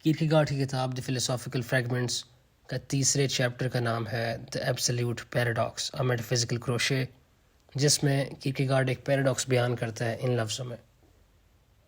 Kierkegaard की किताब the philosophical fragments का तीसरे चैप्टर का नाम है the absolute paradox a metaphysical crochet, जिसमें कीर्केगार्ड एक पैराडॉक्स बयान करता है इन लफ्ज़ों में.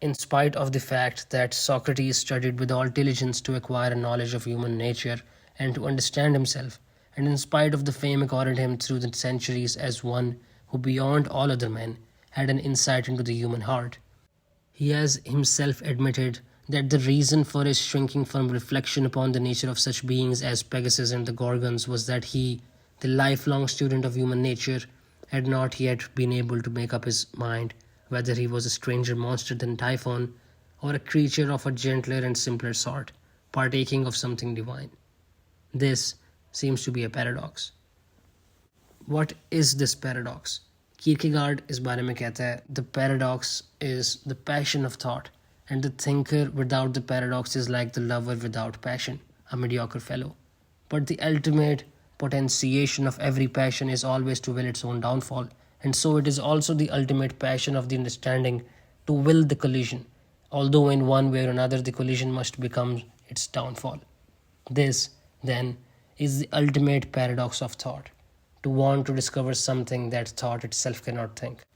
In spite of the fact that Socrates studied with all diligence to acquire a knowledge of human nature and to understand himself, and in spite of the fame accorded him through the centuries as one who beyond all other men had an insight into the human heart, he has himself admitted that the reason for his shrinking from reflection upon the nature of such beings as Pegasus and the Gorgons was that he, the lifelong student of human nature, had not yet been able to make up his mind whether he was a stranger monster than Typhon, or a creature of a gentler and simpler sort, partaking of something divine. This seems to be a paradox. What is this paradox? Kierkegaard इस बारे में कहता है, the paradox is the passion of thought, and the thinker without the paradox is like the lover without passion, a mediocre fellow. But the ultimate potentiation of every passion is always to will its own downfall, and so it is also the ultimate passion of the understanding to will the collision, although in one way or another the collision must become its downfall. This, then, is the ultimate paradox of thought, to want to discover something that thought itself cannot think.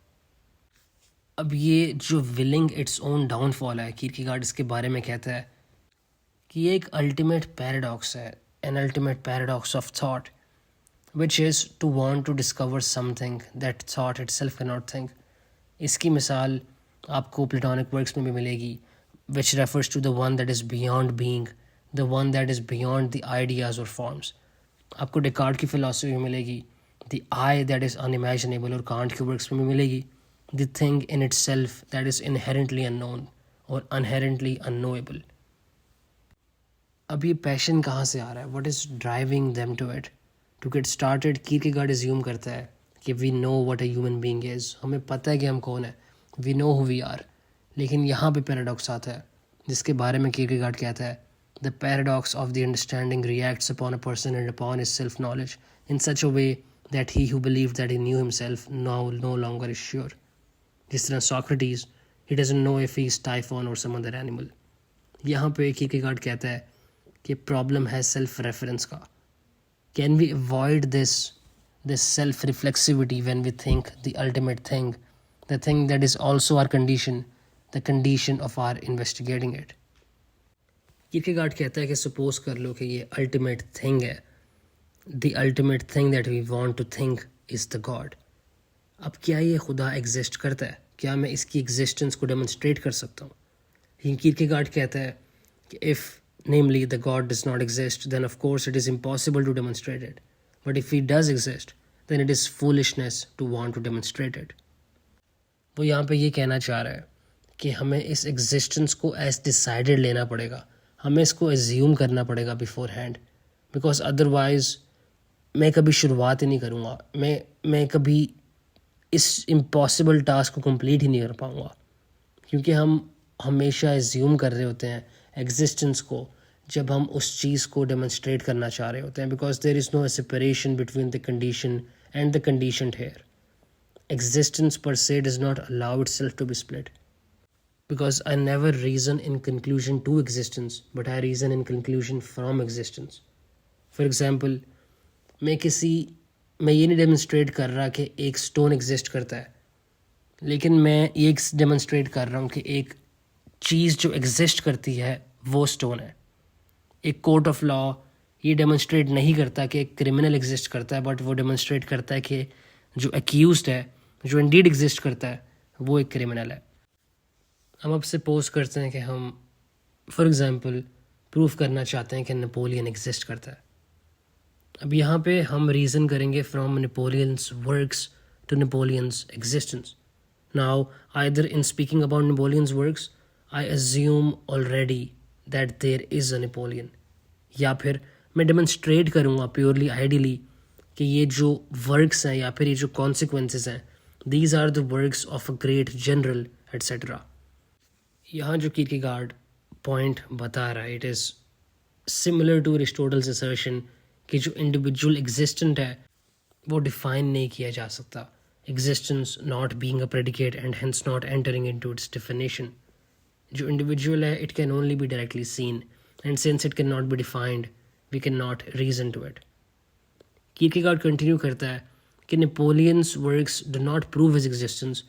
अब ये जो willing its own downfall है, Kierkegaard इसके बारे में कहता है कि ये एक अल्टीमेट पैराडॉक्स है, an ultimate paradox of thought, which is to want to discover something that thought itself cannot think. इसकी मिसाल आपको प्लेटोनिक वर्क्स में भी मिलेगी, which refers to the one that is beyond being, the one that is beyond the ideas or forms. आपको Descartes की philosophy में मिलेगी, the I that is unimaginable, और कांट के वर्क्स में भी मिलेगी, the thing in itself that is inherently unknown or inherently unknowable. अब ये पैशन कहाँ से आ रहा है? What is driving them to it? To get started, Kierkegaard assume करता है कि we know what a human being is. हमें पता है कि हम कौन है. We know who we are. लेकिन यहाँ पे पैराडॉक्स आता है, जिसके बारे में Kierkegaard कहता है, the paradox of the understanding reacts upon a person and upon his self-knowledge in such a way that he who believed that he knew himself now no longer is sure. जिस तरह Socrates, he doesn't know if he is Typhon or some other animal. यहाँ पे Kierkegaard कहता है कि problem है self reference का. Can we avoid this self-reflexivity when we think the ultimate thing, the thing that is also our condition, the condition of our investigating it? Kierkegaard कहता है कि suppose कर लो कि ये ultimate thing है, the ultimate thing that we want to think is the God. अब क्या ये खुदा exist करता है? क्या मैं इसकी existence को demonstrate कर सकता हूँ? Kierkegaard कहता है कि if namely the God does not exist, then of course it is impossible to demonstrate it. But if he does exist, then it is foolishness to want to demonstrate it. वो यहाँ पे ये कहना चाह रहा है कि हमें इस existence को as decided लेना पड़ेगा, हमें इसको assume करना पड़ेगा beforehand, because otherwise मैं कभी शुरुआत ही नहीं करूँगा, मैं कभी इस impossible task को complete ही नहीं कर पाऊँगा, क्योंकि हम हमेशा assume कर रहे होते हैं existence को जब हम उस चीज़ को डेमोन्स्ट्रेट करना चाह रहे होते हैं, because there is no separation between the condition and the conditioned here. Existence per se does not allow itself to be split, because I never reason in conclusion to existence, but I reason in conclusion from existence. For example, मैं ये नहीं demonstrate कर रहा कि एक stone exist करता है, लेकिन मैं ये डेमोन्स्ट्रेट कर रहा हूँ कि एक चीज़ जो एग्जिस्ट करती है वो स्टोन है. एक कोर्ट ऑफ लॉ ये डेमोन्स्ट्रेट नहीं करता कि एक क्रिमिनल एग्जिस्ट करता है, बट वो डेमोन्स्ट्रेट करता है कि जो एक्यूज्ड है, जो इंडीड एग्जिस्ट करता है, वो एक क्रिमिनल है. हम अब सपोज करते हैं कि हम फॉर एग्जांपल प्रूफ करना चाहते हैं कि नेपोलियन एग्जिस्ट करता है. अब यहाँ पे हम रीज़न करेंगे from Napoleon's works to Napoleon's existence. Now either in speaking about Napoleon's works I assume already that there is a Napoleon, या फिर मैं डेमोन्स्ट्रेट करूँगा प्योरली आइडियली कि ये जो वर्क्स हैं या फिर ये जो कॉन्सिक्वेंसेस हैं, these are the works of a great general etc. यहाँ जो कीर्केगार्ड पॉइंट बता रहा है, it is similar to Aristotle's assertion कि जो इंडिविजुअल एग्जिस्टेंट है वो डिफाइन नहीं किया जा सकता, existence not being a predicate and hence not entering into its definition. जो इंडिविजुअल है, it can only be directly seen and since it cannot be defined, we cannot reason to it. Kierkegaard continue करता है कि Napoleon's works do not prove his existence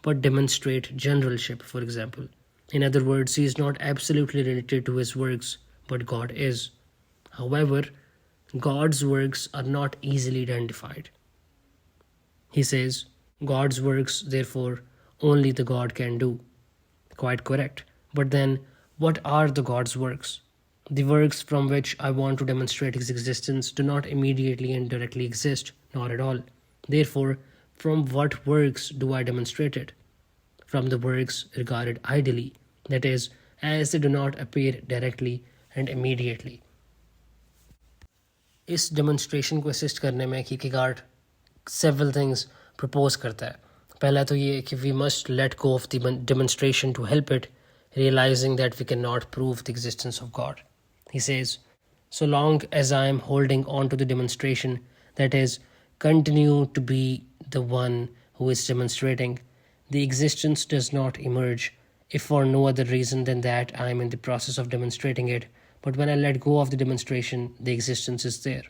but demonstrate generalship, for example. In other words, he is not absolutely related to his works, but God is. However, God's works are not easily identified. He says, God's works, therefore, only the God can do. Quite correct. But then, what are the God's works? The works from which I want to demonstrate his existence do not immediately and directly exist, not at all. Therefore, from what works do I demonstrate it? From the works regarded ideally, that is, as they do not appear directly and immediately. इस demonstration को assist करने में Kierkegaard several things propose करता है. पहला तो ये कि we must let go of the demonstration to help it, realizing that we cannot prove the existence of God. He says, so long as I am holding on to the demonstration, that is, continue to be the one who is demonstrating, the existence does not emerge, if for no other reason than that I am in the process of demonstrating it. But when I let go of the demonstration, the existence is there.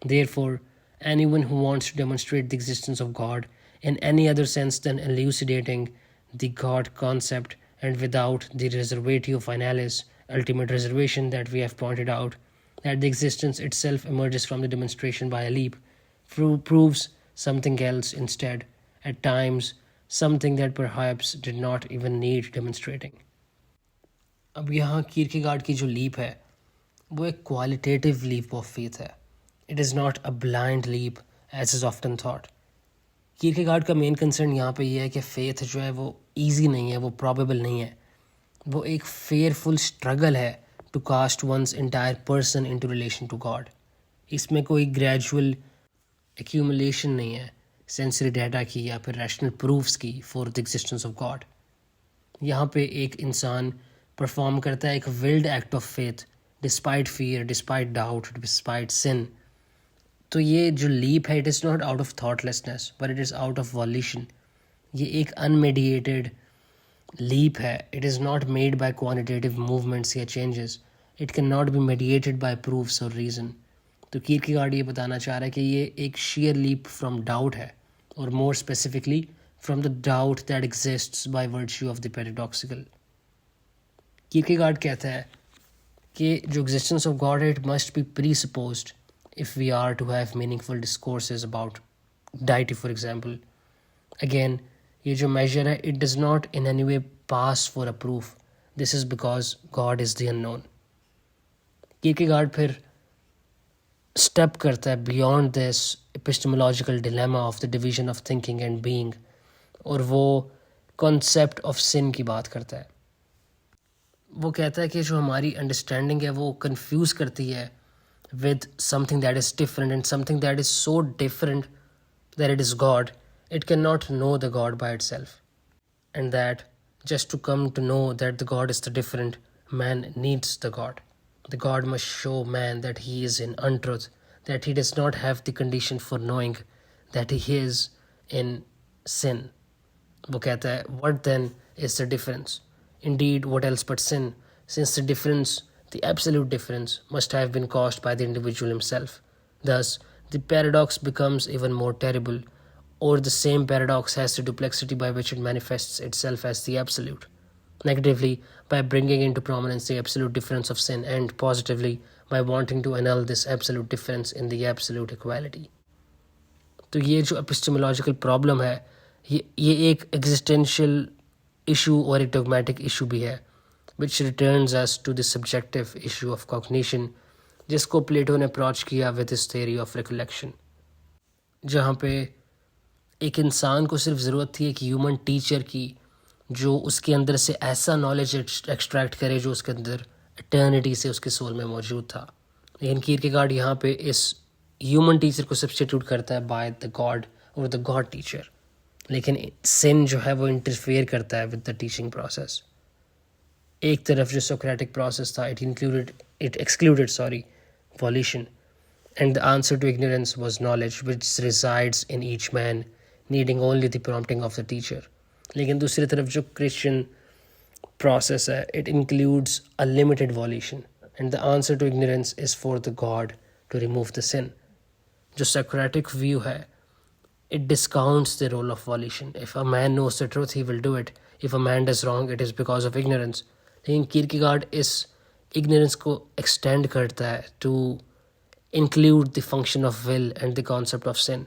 Therefore, anyone who wants to demonstrate the existence of God in any other sense than elucidating the God concept and without the reservatio finalis, ultimate reservation that we have pointed out, that the existence itself emerges from the demonstration by a leap, proves something else instead, at times something that perhaps did not even need demonstrating. अब यहाँ Kierkegaard की जो leap है वो एक qualitative leap of faith है. It is not a blind leap as is often thought. Kierkegaard का main concern यहाँ पे ये है कि फेथ जो है वो ईजी नहीं है, वो प्रॉबेबल नहीं है. वो एक फेयरफुल स्ट्रगल है to cast one's entire person into relation to God. इसमें कोई ग्रेजुअल एक्यूमुलेशन नहीं है सेंसरी डाटा की या फिर रैशनल प्रूफ्स की for the existence of God. यहाँ पे एक इंसान परफॉर्म करता है एक willed act of faith despite fear, despite doubt, despite sin. तो ये जो लीप है it is not out of thoughtlessness but it is out of volition. ये एक अनमेडिएटेड लीप है. It is not made by quantitative movements या changes. It can not be mediated by proofs और reason. तो Kierkegaard ये बताना चाह रहा है कि ये एक sheer leap from doubt है, और more specifically from the doubt that exists by virtue of the paradoxical. Kierkegaard कहता है कि जो existence of God है it must be presupposed if we are to have meaningful discourses about deity, for example. Again, ये जो measure है it does not in any way pass for a proof. This is because God is the unknown. Kierkegaard फिर step करता है beyond this epistemological dilemma of the division of thinking and being, और वो concept of sin की बात करता है. वो कहता है कि जो हमारी अंडरस्टैंडिंग है वो कंफ्यूज करती है with something that is different, and something that is so different that it is God, it can not know the God by itself, and that just to come to know that the God is the different, man needs the God. The God must show man that he is in untruth, that he does not have the condition for knowing that he is in sin. वो कहता है, what then is the difference? Indeed, what else but sin? Since the difference, the absolute difference, must have been caused by the individual himself. Thus, the paradox becomes even more terrible, or the same paradox has the duplexity by which it manifests itself as the absolute. Negatively, by bringing into prominence the absolute difference of sin, and positively, by wanting to annul this absolute difference in the absolute equality. तो ये जो epistemological problem है ये एक existential issue और एक dogmatic issue भी है, which returns us to the subjective issue of cognition, जिसको प्लेटो ने अप्रोच किया with his theory of recollection, जहाँ पे एक इंसान को सिर्फ ज़रूरत थी एक ह्यूमन टीचर की जो उसके अंदर से ऐसा नॉलेज एक्सट्रैक्ट करे जो उसके अंदर इटर्निटी से उसके सोल में मौजूद था. लेकिन कीर्केगार्ड यहाँ पे इस ह्यूमन टीचर को सब्स्टिट्यूट करता है बाय द गॉड और द गॉड टीचर. लेकिन सिन जो है वो इंटरफेयर करता है विद द टीचिंग प्रोसेस. एक तरफ जो सोक्रेटिक प्रोसेस था it excluded volition, and the answer to ignorance was knowledge which resides in each man needing only the prompting of the teacher. लेकिन दूसरी तरफ जो क्रिश्चियन प्रोसेस है it includes a limited volition, and the answer to ignorance is for the God to remove the sin. जो Socratic view है, it discounts the role of volition. If a man knows the truth, he will do it. If a man does wrong, it is because of ignorance. लेकिन Kierkegaard इस ignorance को extend करता है to include the function of will and the concept of sin.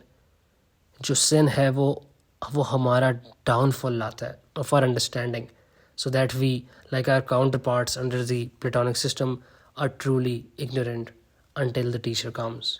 जो sin है वो हमारा downfall लाता है of our understanding, so that we, like our counterparts under the Platonic system, are truly ignorant until the teacher comes.